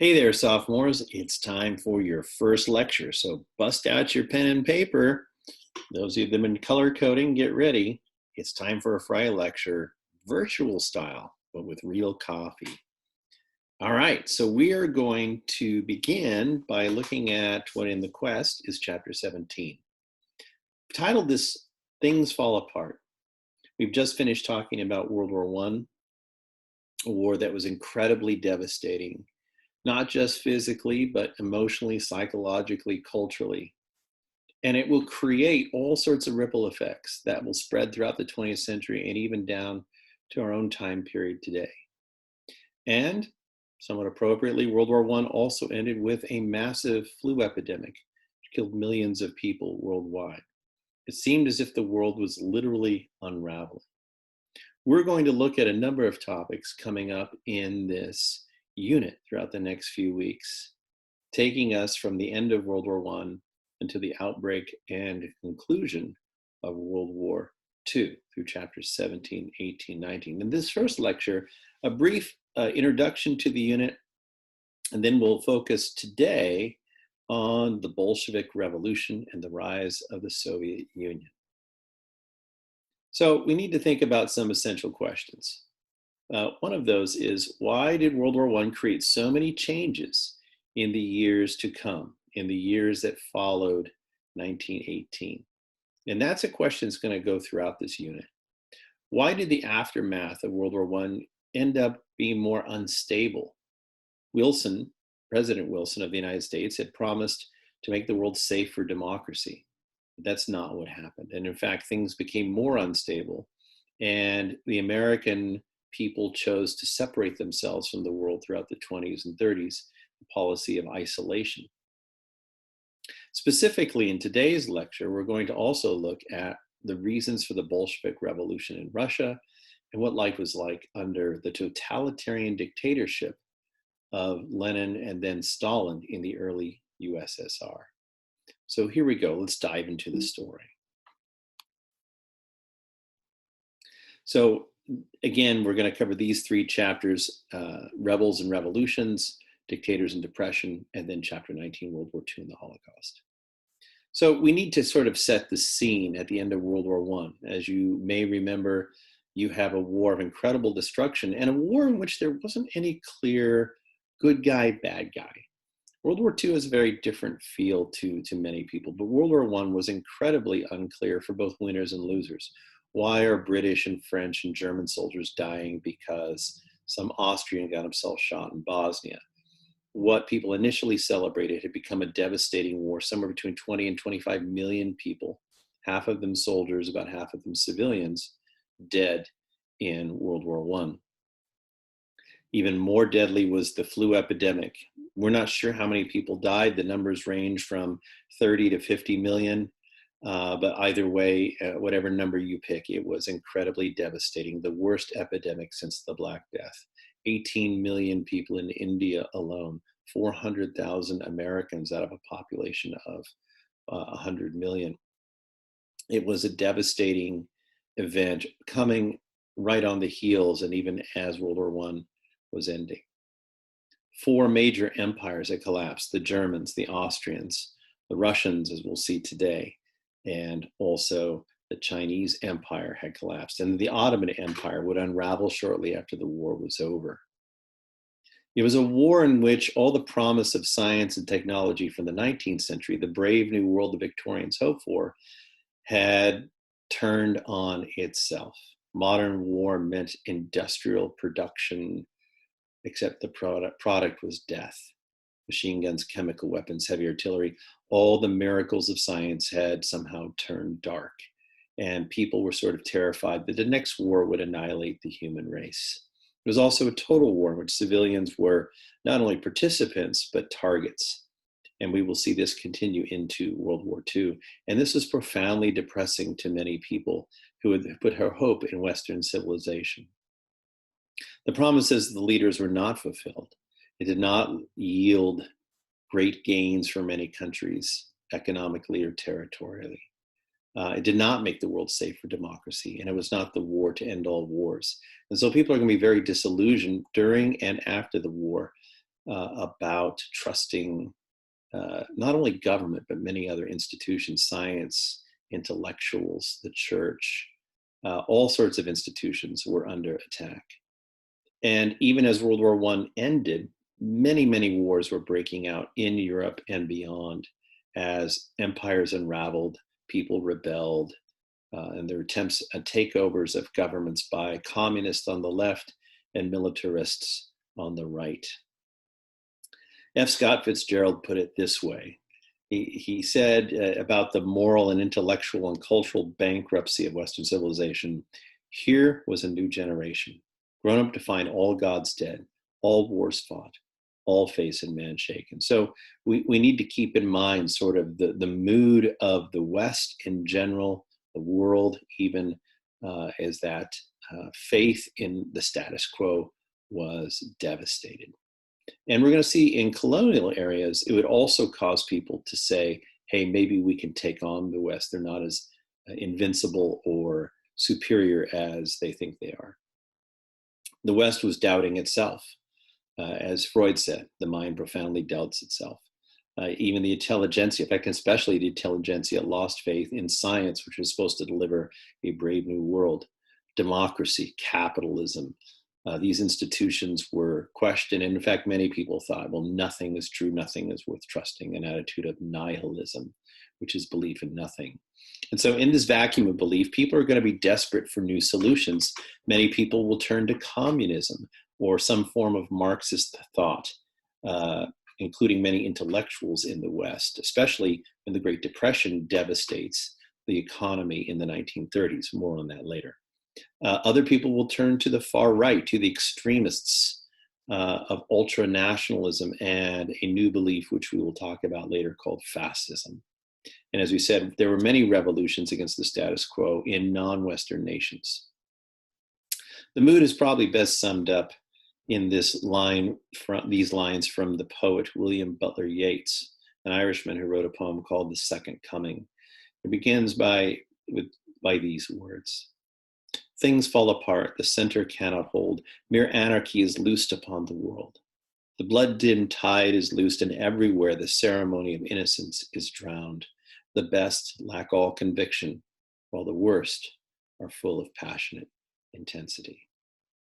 Hey there, sophomores. It's time for your first lecture. So bust out your pen and paper. Those of them in color coding, get ready. It's time for a Frye lecture, virtual style, but with real coffee. All right, so we are going to begin by looking at what in the quest is chapter 17. I've titled this Things Fall Apart. We've just finished talking about World War I, a war that was incredibly devastating, not just physically, but emotionally, psychologically, culturally. And it will create all sorts of ripple effects that will spread throughout the 20th century and even down to our own time period today. And somewhat appropriately, World War I also ended with a massive flu epidemic, which killed millions of people worldwide. It seemed as if the world was literally unraveling. We're going to look at a number of topics coming up in this unit throughout the next few weeks, taking us from the end of World War I until the outbreak and conclusion of World War II through chapters 17, 18, 19. In this first lecture, a brief introduction to the unit, and then we'll focus today on the Bolshevik Revolution and the rise of the Soviet Union. So we need to think about some essential questions. One of those is, why did World War I create so many changes in the years to come, in the years that followed 1918? And that's a question that's going to go throughout this unit. Why did the aftermath of World War I end up being more unstable? President Wilson of the United States, had promised to make the world safe for democracy. But that's not what happened. And in fact, things became more unstable, and the American people chose to separate themselves from the world throughout the 20s and 30s, the policy of isolation. Specifically, in today's lecture, we're going to also look at the reasons for the Bolshevik Revolution in Russia and what life was like under the totalitarian dictatorship of Lenin and then Stalin in the early USSR. So here we go. Let's dive into the story. So again, we're going to cover these three chapters, Rebels and Revolutions, Dictators and Depression, and then chapter 19, World War II and the Holocaust. So we need to sort of set the scene at the end of World War I. As you may remember, you have a war of incredible destruction and a war in which there wasn't any clear good guy, bad guy. World War II has a very different feel to many people, but World War I was incredibly unclear for both winners and losers. Why are British and French and German soldiers dying because some Austrian got himself shot in Bosnia? What people initially celebrated had become a devastating war, somewhere between 20 and 25 million people, half of them soldiers, about half of them civilians, dead in World War I. Even more deadly was the flu epidemic. We're not sure how many people died. The numbers range from 30 to 50 million. But either way, whatever number you pick, it was incredibly devastating. The worst epidemic since the Black Death. 18 million people in India alone. 400,000 Americans out of a population of 100 million. It was a devastating event coming right on the heels and even as World War I was ending. Four major empires had collapsed: the Germans, the Austrians, the Russians, as we'll see today, and also the Chinese Empire had collapsed. And the Ottoman Empire would unravel shortly after the war was over. It was a war in which all the promise of science and technology from the 19th century, the brave new world the Victorians hoped for, had turned on itself. Modern war meant industrial production, except the product was death. Machine guns, chemical weapons, heavy artillery, all the miracles of science had somehow turned dark. And people were sort of terrified that the next war would annihilate the human race. It was also a total war in which civilians were not only participants, but targets. And we will see this continue into World War II. And this was profoundly depressing to many people who had put their hope in Western civilization. The promises of the leaders were not fulfilled. It did not yield great gains for many countries, economically or territorially. It did not make the world safe for democracy, and it was not the war to end all wars. And so people are going to be very disillusioned during and after the war about trusting not only government, but many other institutions, science, intellectuals, the church, all sorts of institutions were under attack. And even as World War I ended, many, many wars were breaking out in Europe and beyond as empires unraveled, people rebelled, and there were attempts at takeovers of governments by communists on the left and militarists on the right. F. Scott Fitzgerald put it this way. He said about the moral and intellectual and cultural bankruptcy of Western civilization, here was a new generation, grown up to find all gods dead, all wars fought, all faith in man shaken. So we need to keep in mind sort of the mood of the West in general, the world even, is that faith in the status quo was devastated. And we're going to see in colonial areas, it would also cause people to say, hey, maybe we can take on the West. They're not as invincible or superior as they think they are. The West was doubting itself. As Freud said, the mind profoundly doubts itself. Even the intelligentsia, in fact, especially the intelligentsia, lost faith in science, which was supposed to deliver a brave new world. Democracy, capitalism, these institutions were questioned. And in fact, many people thought, well, nothing is true, nothing is worth trusting, an attitude of nihilism, which is belief in nothing. And so in this vacuum of belief, people are going to be desperate for new solutions. Many people will turn to communism or some form of Marxist thought, including many intellectuals in the West, especially when the Great Depression devastates the economy in the 1930s. More on that later. Other people will turn to the far right, to the extremists of ultra-nationalism and a new belief, which we will talk about later, called fascism. And as we said, there were many revolutions against the status quo in non-Western nations. The mood is probably best summed up in these lines from the poet William Butler Yeats, an Irishman who wrote a poem called The Second Coming. It begins by these words. Things fall apart, the center cannot hold. Mere anarchy is loosed upon the world. The blood-dimmed tide is loosed, and everywhere the ceremony of innocence is drowned. The best lack all conviction, while the worst are full of passionate intensity.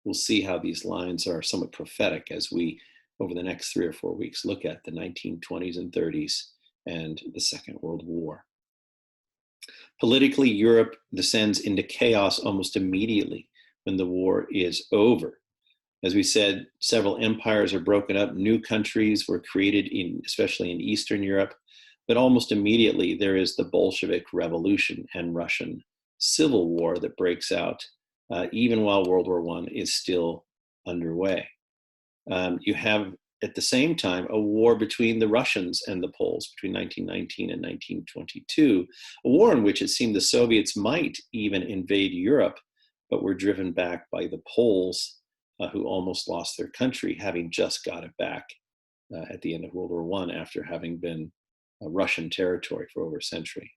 We'll see how these lines are somewhat prophetic as we, over the next 3 or 4 weeks, look at the 1920s and 30s and the Second World War. Politically, Europe descends into chaos almost immediately when the war is over. As we said, several empires are broken up. New countries were created, especially in Eastern Europe. But almost immediately, there is the Bolshevik Revolution and Russian Civil War that breaks out, even while World War I is still underway. You have, at the same time, a war between the Russians and the Poles between 1919 and 1922, a war in which it seemed the Soviets might even invade Europe, but were driven back by the Poles, who almost lost their country, having just got it back at the end of World War I after having been Russian territory for over a century.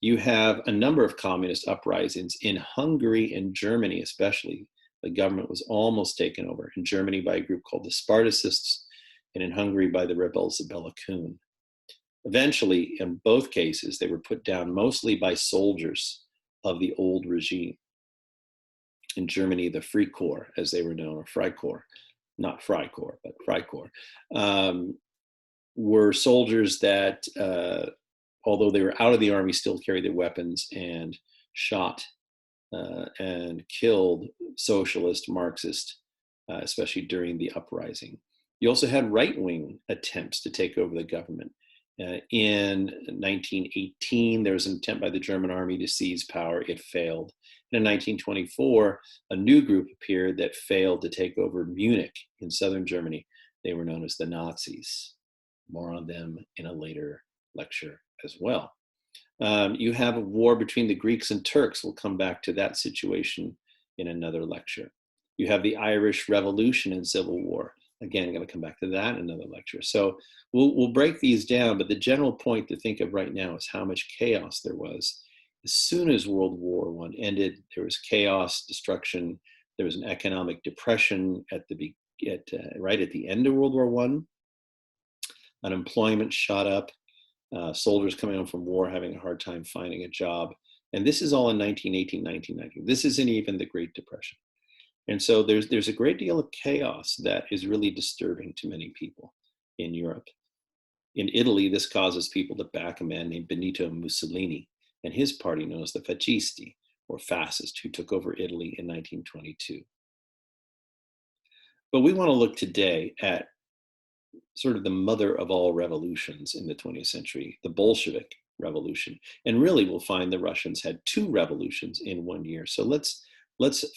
You have a number of communist uprisings in Hungary and Germany, especially. The government was almost taken over in Germany by a group called the Spartacists, and in Hungary by the rebels of Bela Kun. Eventually, in both cases, they were put down mostly by soldiers of the old regime. In Germany, the Freikorps, as they were known, or Freikorps, not Freikorps, but Freikorps, were soldiers that, although they were out of the army, still carried their weapons and shot and killed socialist, Marxist, especially during the uprising. You also had right-wing attempts to take over the government. In 1918, there was an attempt by the German army to seize power. It failed. And in 1924, a new group appeared that failed to take over Munich in southern Germany. They were known as the Nazis. More on them in a later lecture as well. You have a war between the Greeks and Turks. We'll come back to that situation in another lecture. You have the Irish Revolution and Civil War. Again, I'm going to come back to that in another lecture. So we'll break these down, but the general point to think of right now is how much chaos there was. As soon as World War I ended, there was chaos, destruction. There was an economic depression at the right at the end of World War One. Unemployment shot up. Soldiers coming home from war having a hard time finding a job. And this is all in 1918, 1919. This isn't even the Great Depression. And so there's a great deal of chaos that is really disturbing to many people in Europe. In Italy, this causes people to back a man named Benito Mussolini and his party known as the Fascisti, or fascist, who took over Italy in 1922. But we want to look today at sort of the mother of all revolutions in the 20th century, the Bolshevik Revolution. And really, we'll find the Russians had two revolutions in one year. So let's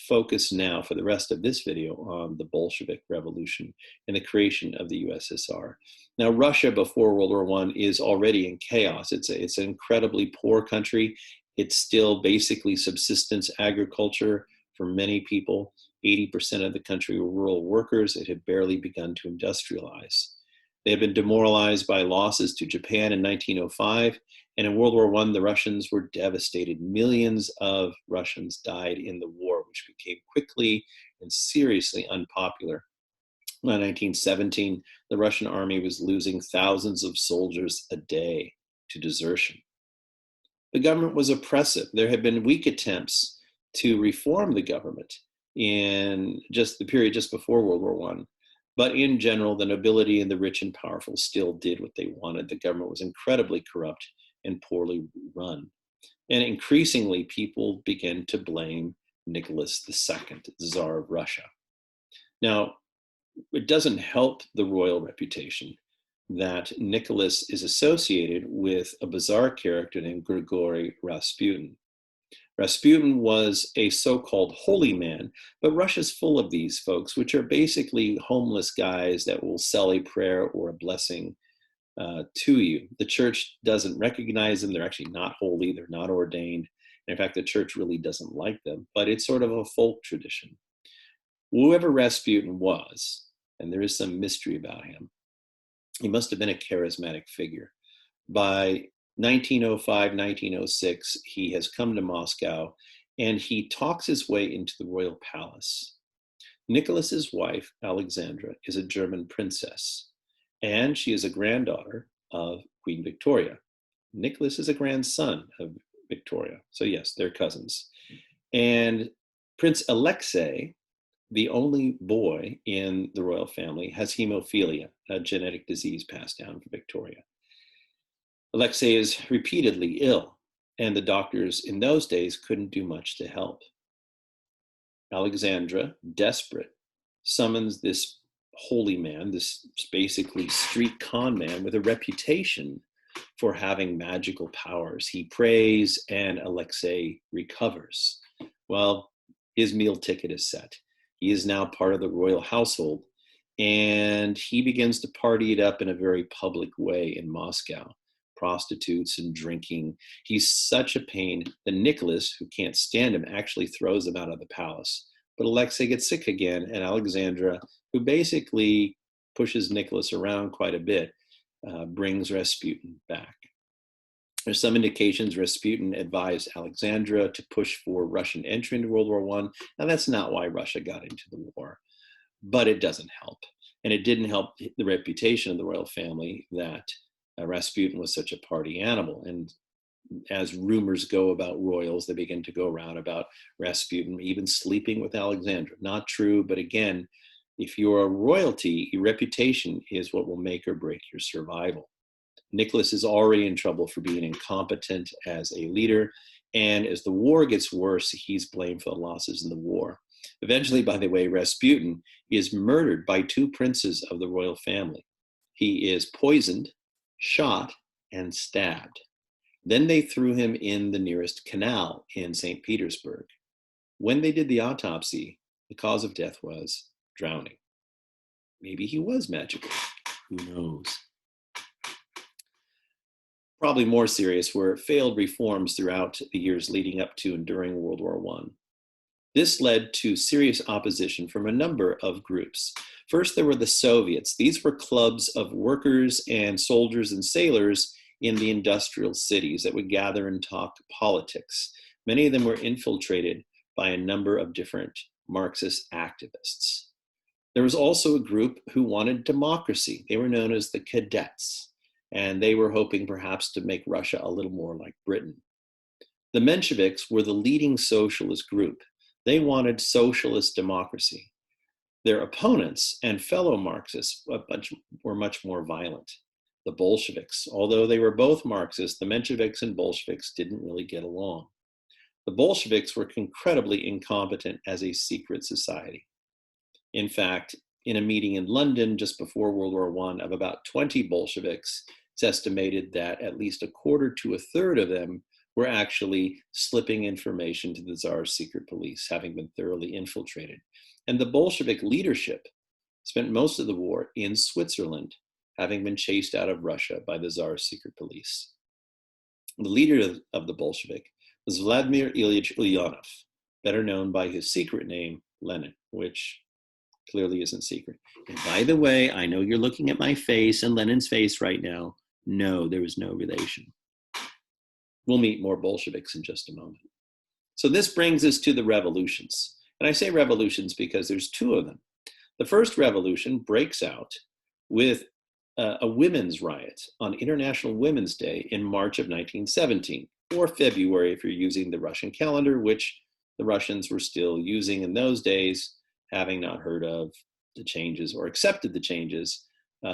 focus now for the rest of this video on the Bolshevik Revolution and the creation of the USSR. Now, Russia before World War I is already in chaos. It's an incredibly poor country. It's still basically subsistence agriculture for many people. 80% of the country were rural workers. It had barely begun to industrialize. They had been demoralized by losses to Japan in 1905. And in World War I, the Russians were devastated. Millions of Russians died in the war, which became quickly and seriously unpopular. By 1917, the Russian army was losing thousands of soldiers a day to desertion. The government was oppressive. There had been weak attempts to reform the government in just the period just before World War I. But in general, the nobility and the rich and powerful still did what they wanted. The government was incredibly corrupt and poorly run. And increasingly, people began to blame Nicholas II, the Tsar of Russia. Now, it doesn't help the royal reputation that Nicholas is associated with a bizarre character named Grigory Rasputin. Rasputin was a so-called holy man, but Russia's full of these folks, which are basically homeless guys that will sell a prayer or a blessing to you. The church doesn't recognize them. They're actually not holy. They're not ordained. And in fact, the church really doesn't like them, but it's sort of a folk tradition. Whoever Rasputin was, and there is some mystery about him, he must have been a charismatic figure. By 1905, 1906, he has come to Moscow and he talks his way into the royal palace. Nicholas's wife, Alexandra, is a German princess, and she is a granddaughter of Queen Victoria. Nicholas is a grandson of Victoria. So yes, they're cousins. And Prince Alexei, the only boy in the royal family, has hemophilia, a genetic disease passed down from Victoria. Alexei is repeatedly ill, and the doctors in those days couldn't do much to help. Alexandra, desperate, summons this holy man, this basically street con man with a reputation for having magical powers. He prays and Alexei recovers. Well, his meal ticket is set. He is now part of the royal household, and he begins to party it up in a very public way in Moscow. Prostitutes and drinking. He's such a pain that Nicholas, who can't stand him, actually throws him out of the palace. But Alexei gets sick again, and Alexandra, who basically pushes Nicholas around quite a bit, brings Rasputin back. There's some indications Rasputin advised Alexandra to push for Russian entry into World War I. Now, that's not why Russia got into the war, but it doesn't help. And it didn't help the reputation of the royal family that Rasputin was such a party animal. And as rumors go about royals, they begin to go around about Rasputin even sleeping with Alexandra. Not true, but again, if you're a royalty, your reputation is what will make or break your survival. Nicholas is already in trouble for being incompetent as a leader, and as the war gets worse, he's blamed for the losses in the war. Eventually, by the way, Rasputin is murdered by two princes of the royal family. He is poisoned, shot, and stabbed. Then they threw him in the nearest canal in St. Petersburg. When they did the autopsy, the cause of death was drowning. Maybe he was magical. Who knows? Probably more serious were failed reforms throughout the years leading up to and during World War I. This led to serious opposition from a number of groups. First, there were the Soviets. These were clubs of workers and soldiers and sailors in the industrial cities that would gather and talk politics. Many of them were infiltrated by a number of different Marxist activists. There was also a group who wanted democracy. They were known as the Cadets, and they were hoping perhaps to make Russia a little more like Britain. The Mensheviks were the leading socialist group. They wanted socialist democracy. Their opponents and fellow Marxists were much more violent. The Bolsheviks, although they were both Marxists, the Mensheviks and Bolsheviks didn't really get along. The Bolsheviks were incredibly incompetent as a secret society. In fact, in a meeting in London just before World War I of about 20 Bolsheviks, it's estimated that at least a quarter to a third of them were actually slipping information to the Tsar's secret police, having been thoroughly infiltrated. And the Bolshevik leadership spent most of the war in Switzerland, having been chased out of Russia by the Tsar's secret police. The leader of the Bolshevik was Vladimir Ilyich Ulyanov, better known by his secret name, Lenin, which clearly isn't secret. And by the way, I know you're looking at my face and Lenin's face right now. No, there was no relation. We'll meet more Bolsheviks in just a moment. So this brings us to the revolutions. And I say revolutions because there's two of them. The first revolution breaks out with a women's riot on International Women's Day in March of 1917, or February if you're using the Russian calendar, which the Russians were still using in those days, having not heard of the changes or accepted the changes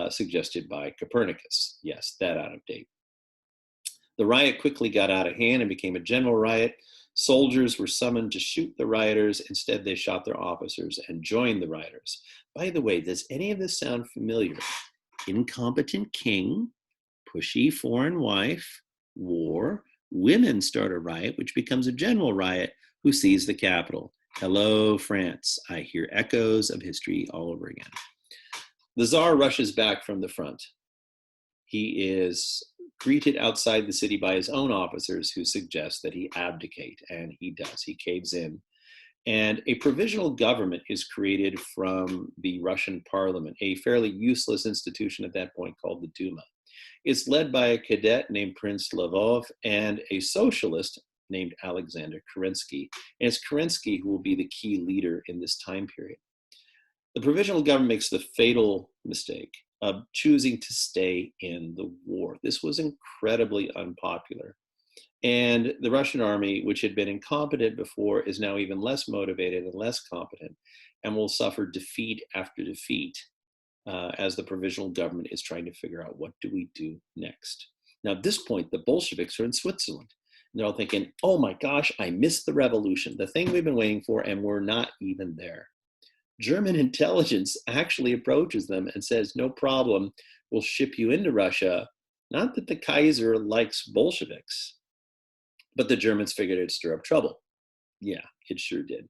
suggested by Copernicus. Yes, that out of date. The riot quickly got out of hand and became a general riot. Soldiers were summoned to shoot the rioters. Instead, they shot their officers and joined the rioters. By the way, does any of this sound familiar? Incompetent king, pushy foreign wife, war, women start a riot, which becomes a general riot, who seize the capital. Hello, France. I hear echoes of history all over again. The Tsar rushes back from the front. He is greeted outside the city by his own officers who suggest that he abdicate, and he does. He caves in. And a provisional government is created from the Russian parliament, a fairly useless institution at that point called the Duma. It's led by a cadet named Prince Lvov and a socialist named Alexander Kerensky. And it's Kerensky who will be the key leader in this time period. The provisional government makes the fatal mistake of choosing to stay in the war. This was incredibly unpopular. And the Russian army, which had been incompetent before, is now even less motivated and less competent, and will suffer defeat after defeat as the provisional government is trying to figure out, what do we do next? Now, at this point, the Bolsheviks are in Switzerland. And they're all thinking, oh my gosh, I missed the revolution, the thing we've been waiting for, and we're not even there. German intelligence actually approaches them and says, no problem, we'll ship you into Russia. Not that the Kaiser likes Bolsheviks, but the Germans figured it'd stir up trouble. Yeah, it sure did.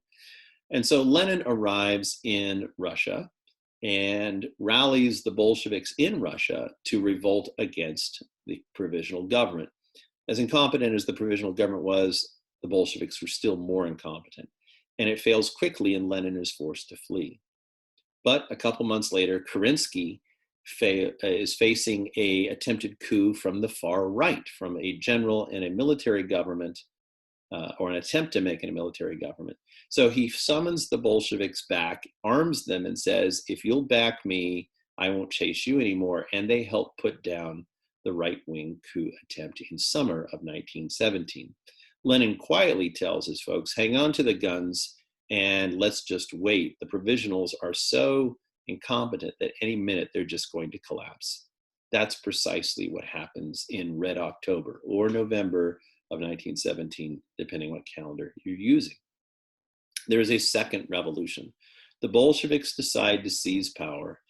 And so Lenin arrives in Russia and rallies the Bolsheviks in Russia to revolt against the provisional government. As incompetent as the provisional government was, the Bolsheviks were still more incompetent. And it fails quickly, and Lenin is forced to flee. But a couple months later, Kerensky is facing an attempted coup from the far right, from a general and a military government, or an attempt to make a military government. So he summons the Bolsheviks back, arms them, and says, if you'll back me, I won't chase you anymore. And they help put down the right-wing coup attempt in summer of 1917. Lenin quietly tells his folks, hang on to the guns and let's just wait. The provisionals are so incompetent that any minute they're just going to collapse. That's precisely what happens in Red October or November of 1917, depending what calendar you're using. There is a second revolution. The Bolsheviks decide to seize power.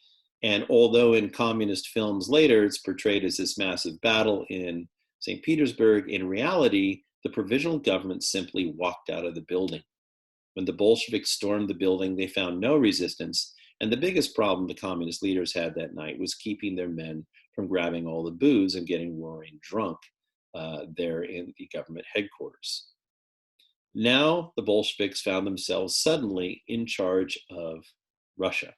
And although in communist films later it's portrayed as this massive battle in St. Petersburg, in reality, the provisional government simply walked out of the building. When the Bolsheviks stormed the building, they found no resistance. And the biggest problem the communist leaders had that night was keeping their men from grabbing all the booze and getting roaring drunk there in the government headquarters. Now the Bolsheviks found themselves suddenly in charge of Russia.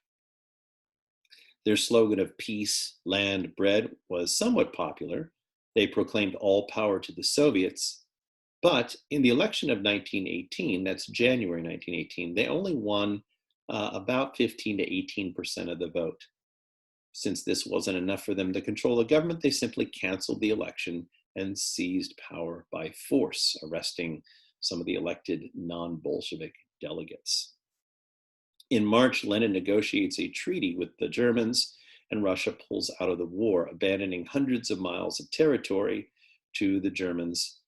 Their slogan of peace, land, bread was somewhat popular. They proclaimed all power to the Soviets. But in the election of 1918, that's January 1918, they only won about 15 to 18% of the vote. Since this wasn't enough for them to control the government, they simply canceled the election and seized power by force, arresting some of the elected non-Bolshevik delegates. In March, Lenin negotiates a treaty with the Germans, and Russia pulls out of the war, abandoning hundreds of miles of territory to the Germans,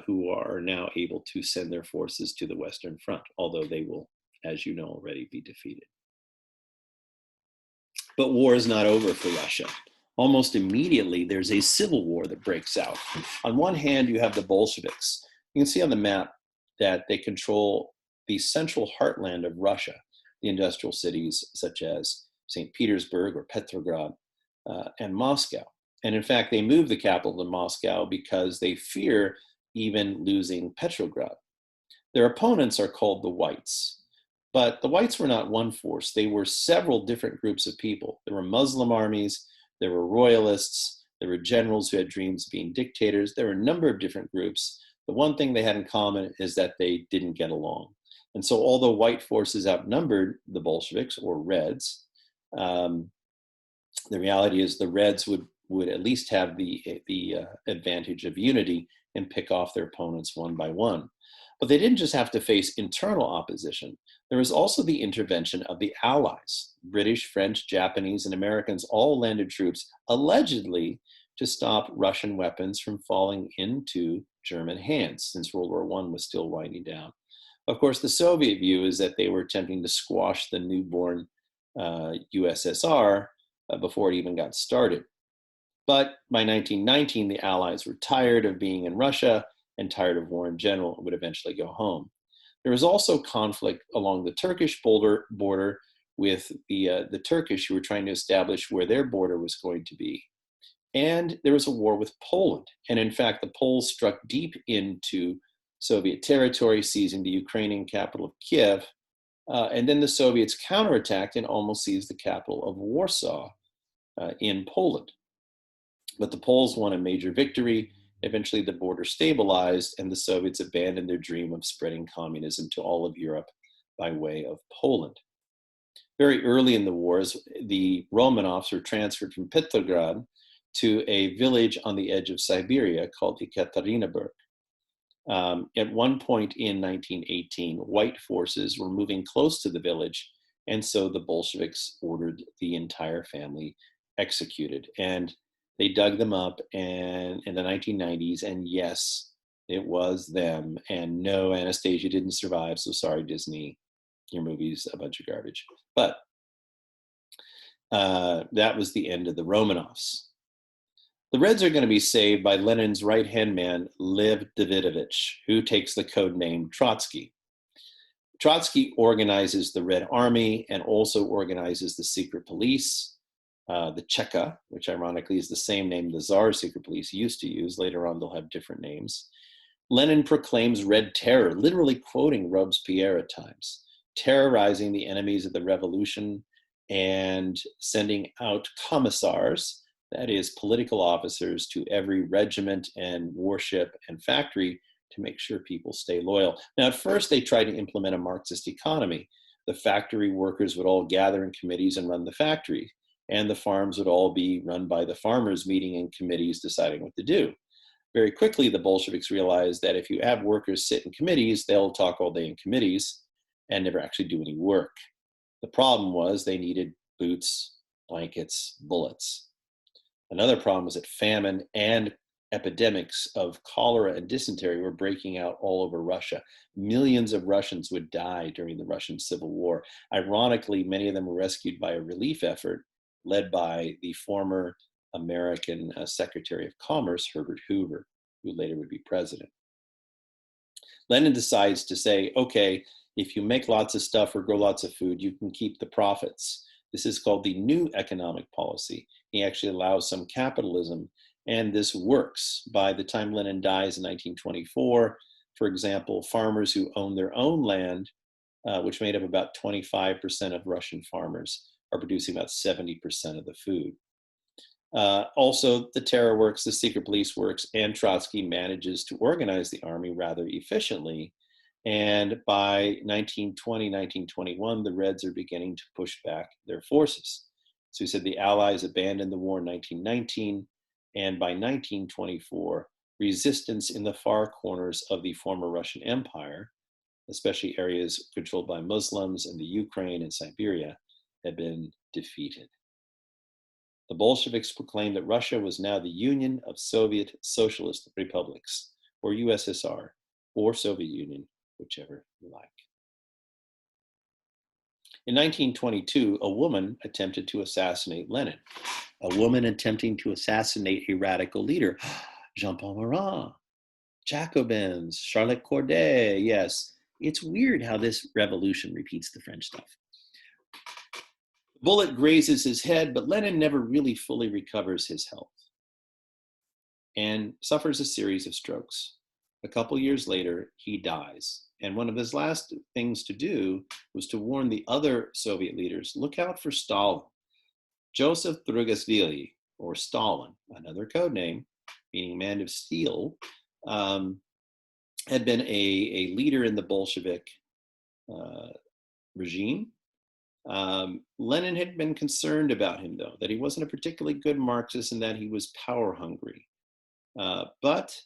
who are now able to send their forces to the Western Front, although they will, as you know already, be defeated. But war is not over for Russia. Almost immediately, there's a civil war that breaks out. On one hand, you have the Bolsheviks. You can see on the map that they control the central heartland of Russia, the industrial cities such as St. Petersburg or Petrograd and Moscow. And in fact, they move the capital to Moscow because they fear even losing Petrograd. Their opponents are called the Whites. But the Whites were not one force. They were several different groups of people. There were Muslim armies, there were royalists, there were generals who had dreams of being dictators. There were a number of different groups. The one thing they had in common is that they didn't get along. And so although white forces outnumbered the Bolsheviks, or Reds, the reality is the Reds would at least have the advantage of unity and pick off their opponents one by one. But they didn't just have to face internal opposition. There was also the intervention of the Allies. British, French, Japanese, and Americans all landed troops, allegedly to stop Russian weapons from falling into German hands, since World War I was still winding down. Of course, the Soviet view is that they were attempting to squash the newborn USSR before it even got started. But by 1919, the Allies were tired of being in Russia and tired of war in general and would eventually go home. There was also conflict along the Turkish border with the Turkish, who were trying to establish where their border was going to be. And there was a war with Poland. And in fact, the Poles struck deep into Soviet territory, seizing the Ukrainian capital of Kiev. And then the Soviets counterattacked and almost seized the capital of Warsaw in Poland. But the Poles won a major victory. Eventually, the border stabilized, and the Soviets abandoned their dream of spreading communism to all of Europe by way of Poland. Very early in the wars, the Romanovs were transferred from Petrograd to a village on the edge of Siberia called Ekaterinburg. At one point in 1918, white forces were moving close to the village, and so the Bolsheviks ordered the entire family executed. And they dug them up and in the 1990s, and yes, it was them. And no, Anastasia didn't survive, so sorry, Disney, your movie's a bunch of garbage. But that was the end of the Romanovs. The Reds are going to be saved by Lenin's right-hand man, Lev Davidovich, who takes the code name Trotsky. Trotsky organizes the Red Army and also organizes the secret police, the Cheka, which ironically is the same name the Tsar's secret police used to use. Later on, they'll have different names. Lenin proclaims Red Terror, literally quoting Robespierre at times, terrorizing the enemies of the revolution and sending out commissars, that is, political officers, to every regiment and warship and factory to make sure people stay loyal. Now, at first, they tried to implement a Marxist economy. The factory workers would all gather in committees and run the factory, and the farms would all be run by the farmers meeting in committees deciding what to do. Very quickly, the Bolsheviks realized that if you have workers sit in committees, they'll talk all day in committees and never actually do any work. The problem was they needed boots, blankets, bullets. Another problem was that famine and epidemics of cholera and dysentery were breaking out all over Russia. Millions of Russians would die during the Russian Civil War. Ironically, many of them were rescued by a relief effort led by the former American Secretary of Commerce, Herbert Hoover, who later would be president. Lenin decides to say, okay, if you make lots of stuff or grow lots of food, you can keep the profits. This is called the new economic policy. He actually allows some capitalism, and this works. By the time Lenin dies in 1924, for example, farmers who own their own land, which made up about 25% of Russian farmers, are producing about 70% of the food. Also, the terror works, the secret police works, and Trotsky manages to organize the army rather efficiently. And by 1920, 1921, the Reds are beginning to push back their forces. So he said the Allies abandoned the war in 1919, and by 1924, resistance in the far corners of the former Russian Empire, especially areas controlled by Muslims in the Ukraine and Siberia, had been defeated. The Bolsheviks proclaimed that Russia was now the Union of Soviet Socialist Republics, or USSR, or Soviet Union, whichever you like. In 1922, a woman attempted to assassinate Lenin. A woman attempting to assassinate a radical leader, Jean-Paul Marat, Jacobins, Charlotte Corday. Yes, it's weird how this revolution repeats the French stuff. The bullet grazes his head, but Lenin never really fully recovers his health and suffers a series of strokes. A couple years later, he dies. And one of his last things to do was to warn the other Soviet leaders, look out for Stalin. Joseph Drugasvili, or Stalin, another code name, meaning man of steel, had been a leader in the Bolshevik regime. Lenin had been concerned about him, though, that he wasn't a particularly good Marxist and that he was power hungry. But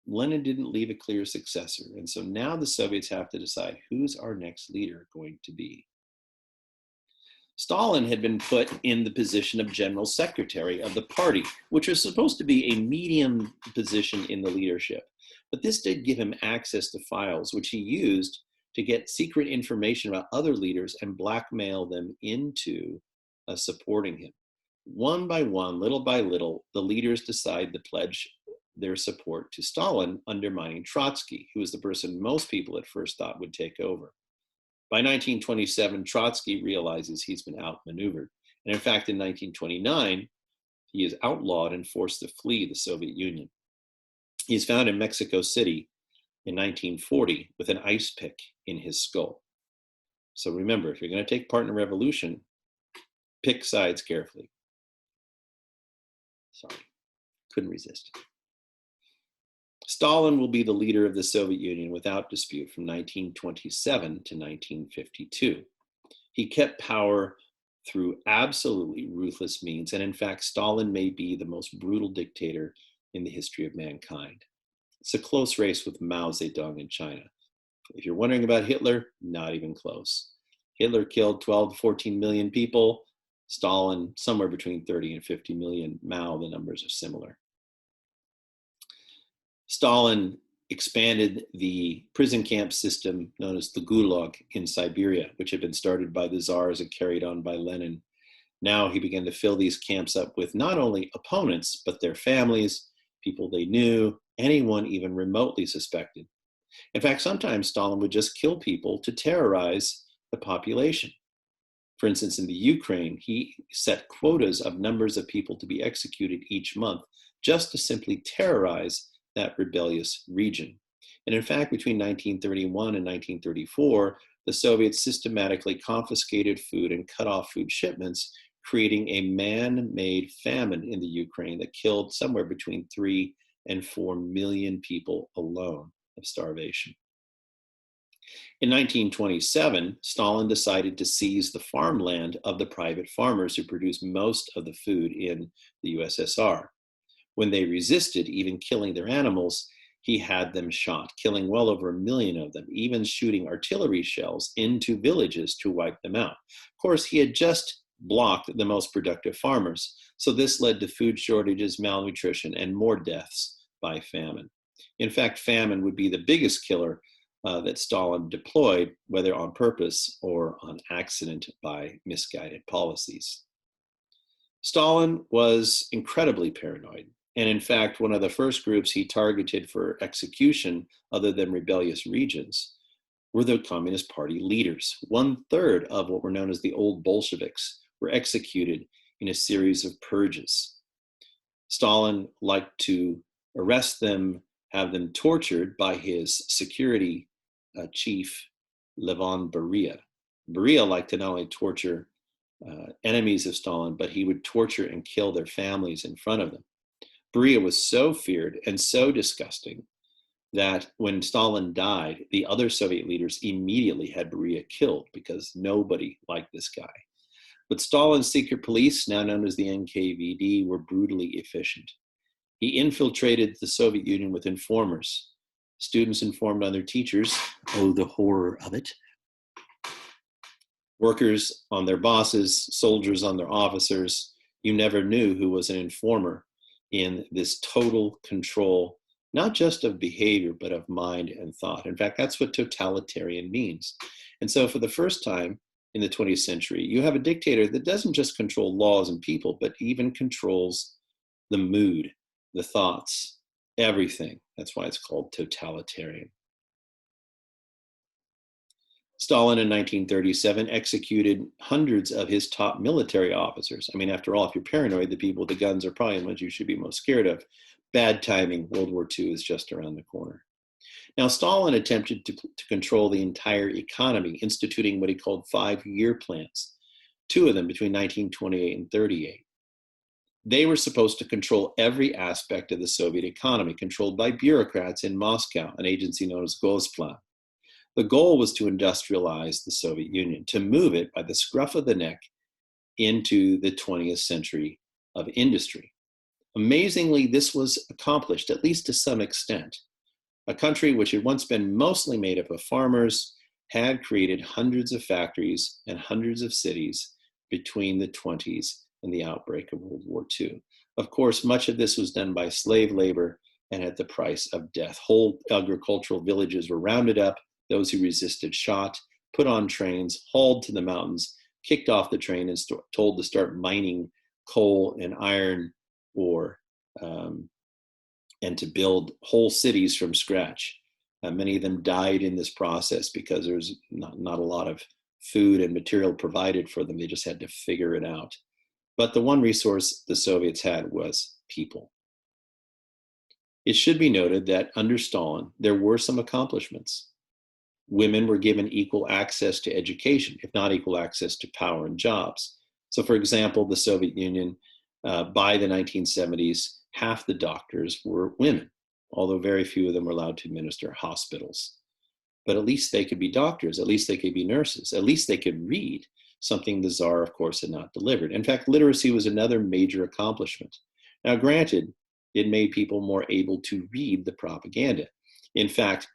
Lenin didn't leave a clear successor. And so now the Soviets have to decide who's our next leader going to be. Stalin had been put in the position of general secretary of the party, which was supposed to be a medium position in the leadership. But this did give him access to files, which he used to get secret information about other leaders and blackmail them into supporting him. One by one, little by little, the leaders decide to pledge their support to Stalin, undermining Trotsky, who was the person most people at first thought would take over. By 1927, Trotsky realizes he's been outmaneuvered. And in fact, in 1929, he is outlawed and forced to flee the Soviet Union. He's found in Mexico City in 1940 with an ice pick in his skull. So remember, if you're going to take part in a revolution, pick sides carefully. Sorry, couldn't resist. Stalin will be the leader of the Soviet Union without dispute from 1927 to 1952. He kept power through absolutely ruthless means, and in fact, Stalin may be the most brutal dictator in the history of mankind. It's a close race with Mao Zedong in China. If you're wondering about Hitler, not even close. Hitler killed 12 to 14 million people. Stalin, somewhere between 30 and 50 million. Mao, the numbers are similar. Stalin expanded the prison camp system known as the Gulag in Siberia, which had been started by the Tsars and carried on by Lenin. Now he began to fill these camps up with not only opponents, but their families, people they knew, anyone even remotely suspected. In fact, sometimes Stalin would just kill people to terrorize the population. For instance, in the Ukraine, he set quotas of numbers of people to be executed each month just to simply terrorize that rebellious region. And in fact, between 1931 and 1934, the Soviets systematically confiscated food and cut off food shipments, creating a man-made famine in the Ukraine that killed somewhere between 3 and 4 million people alone of starvation. In 1927, Stalin decided to seize the farmland of the private farmers who produced most of the food in the USSR. When they resisted, even killing their animals, he had them shot, killing well over 1 million of them, even shooting artillery shells into villages to wipe them out. Of course, he had just blocked the most productive farmers, so this led to food shortages, malnutrition, and more deaths by famine. In fact, famine would be the biggest killer that Stalin deployed, whether on purpose or on accident by misguided policies. Stalin was incredibly paranoid. And in fact, one of the first groups he targeted for execution, other than rebellious regions, were the Communist Party leaders. 1/3 of what were known as the old Bolsheviks were executed in a series of purges. Stalin liked to arrest them, have them tortured by his security chief, Levon Beria. Beria liked to not only torture enemies of Stalin, but he would torture and kill their families in front of them. Beria was so feared and so disgusting that when Stalin died, the other Soviet leaders immediately had Beria killed because nobody liked this guy. But Stalin's secret police, now known as the NKVD, were brutally efficient. He infiltrated the Soviet Union with informers. Students informed on their teachers, oh, the horror of it. Workers on their bosses, soldiers on their officers. You never knew who was an informer in this total control, not just of behavior, but of mind and thought. In fact, that's what totalitarian means. And so for the first time in the 20th century, you have a dictator that doesn't just control laws and people, but even controls the mood, the thoughts, everything. That's why it's called totalitarian. Stalin in 1937 executed hundreds of his top military officers. I mean, after all, if you're paranoid, the people with the guns are probably the ones you should be most scared of. Bad timing. World War II is just around the corner. Now, Stalin attempted to control the entire economy, instituting what he called 5-year plans, 2 of them between 1928 and 38. They were supposed to control every aspect of the Soviet economy, controlled by bureaucrats in Moscow, an agency known as Gosplan. The goal was to industrialize the Soviet Union, to move it by the scruff of the neck into the 20th century of industry. Amazingly, this was accomplished, at least to some extent. A country which had once been mostly made up of farmers had created hundreds of factories and hundreds of cities between the 20s and the outbreak of World War II. Of course, much of this was done by slave labor and at the price of death. Whole agricultural villages were rounded up. Those who resisted shot, put on trains, hauled to the mountains, kicked off the train and told to start mining coal and iron ore and to build whole cities from scratch. Many of them died in this process because there's not a lot of food and material provided for them. They just had to figure it out. But the one resource the Soviets had was people. It should be noted that under Stalin, there were some accomplishments. Women were given equal access to education, if not equal access to power and jobs. So, for example, the Soviet Union, by the 1970s, half the doctors were women, although very few of them were allowed to administer hospitals. But at least they could be doctors, at least they could be nurses, at least they could read, something the Tsar, of course, had not delivered. In fact, literacy was another major accomplishment. Now, granted, it made people more able to read the propaganda. In fact,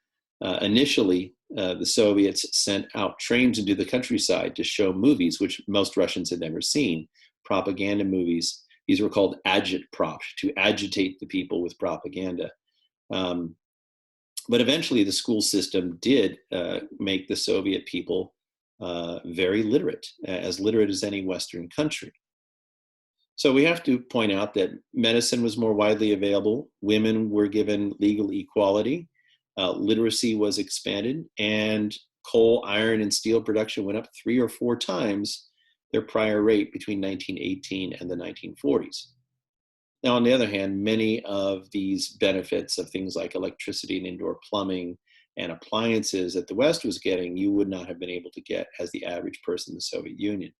initially, the Soviets sent out trains into the countryside to show movies, which most Russians had never seen, propaganda movies. These were called agitprop, to agitate the people with propaganda. But eventually, the school system did make the Soviet people very literate as any Western country. So we have to point out that medicine was more widely available. Women were given legal equality. Literacy was expanded, and coal, iron, and steel production went up 3 or 4 times their prior rate between 1918 and the 1940s. Now, on the other hand, many of these benefits of things like electricity and indoor plumbing and appliances that the West was getting, you would not have been able to get as the average person in the Soviet Union.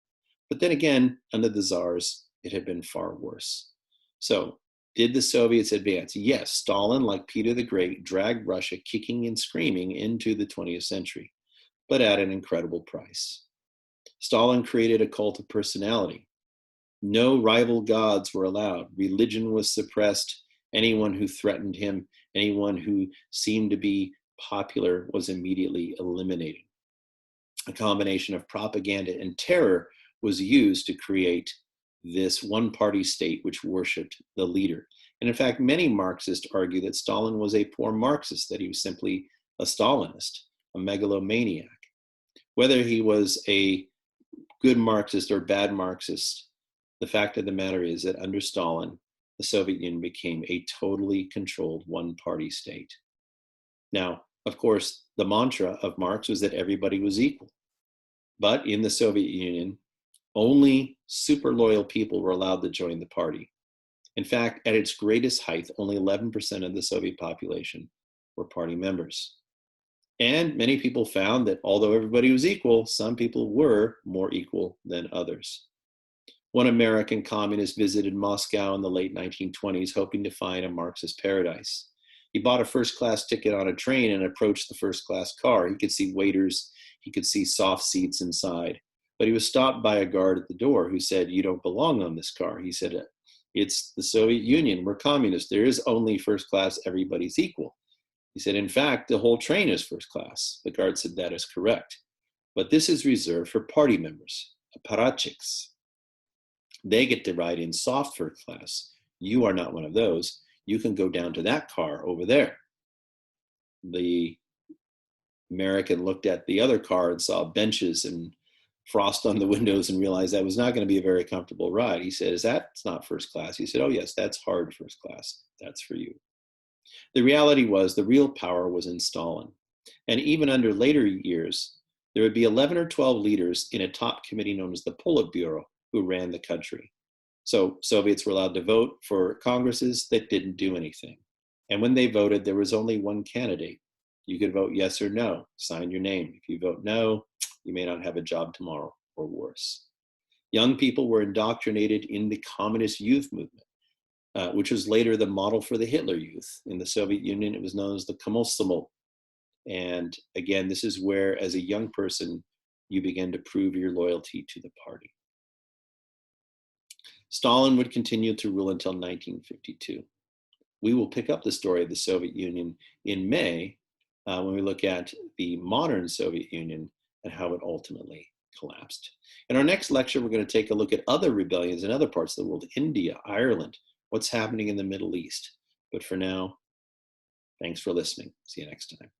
But then again, under the Tsars, it had been far worse. So, did the Soviets advance? Yes, Stalin, like Peter the Great, dragged Russia kicking and screaming into the 20th century, but at an incredible price. Stalin created a cult of personality. No rival gods were allowed. Religion was suppressed. Anyone who threatened him, anyone who seemed to be popular, was immediately eliminated. A combination of propaganda and terror was used to create this one-party state which worshipped the leader. And in fact, many Marxists argue that Stalin was a poor Marxist, that he was simply a Stalinist, a megalomaniac. Whether he was a good Marxist or bad Marxist, the fact of the matter is that under Stalin, the Soviet Union became a totally controlled one-party state. Now, of course, the mantra of Marx was that everybody was equal. But in the Soviet Union, only super loyal people were allowed to join the party. In fact, at its greatest height, only 11% of the Soviet population were party members. And many people found that although everybody was equal, some people were more equal than others. One American communist visited Moscow in the late 1920s, hoping to find a Marxist paradise. He bought a first-class ticket on a train and approached the first-class car. He could see waiters, he could see soft seats inside. But he was stopped by a guard at the door who said, "You don't belong on this car." He said, "It's the Soviet Union. We're communists. There is only first class. Everybody's equal." He said, "In fact, the whole train is first class." The guard said, "That is correct. But this is reserved for party members, apparatchiks. They get to ride in soft first class. You are not one of those. You can go down to that car over there." The American looked at the other car and saw benches and frost on the windows and realized that was not going to be a very comfortable ride. He said, "It's not first class?" He said, "Oh yes, that's hard first class. That's for you." The reality was the real power was in Stalin. And even under later years, there would be 11 or 12 leaders in a top committee known as the Politburo who ran the country. So Soviets were allowed to vote for congresses that didn't do anything. And when they voted, there was only one candidate. You could vote yes or no, sign your name. If you vote no, you may not have a job tomorrow, or worse. Young people were indoctrinated in the communist youth movement, which was later the model for the Hitler Youth. In the Soviet Union, it was known as the Komsomol. And again, this is where, as a young person, you begin to prove your loyalty to the party. Stalin would continue to rule until 1952. We will pick up the story of the Soviet Union in May when we look at the modern Soviet Union and how it ultimately collapsed. In our next lecture, we're going to take a look at other rebellions in other parts of the world, India, Ireland, what's happening in the Middle East. But for now, thanks for listening. See you next time.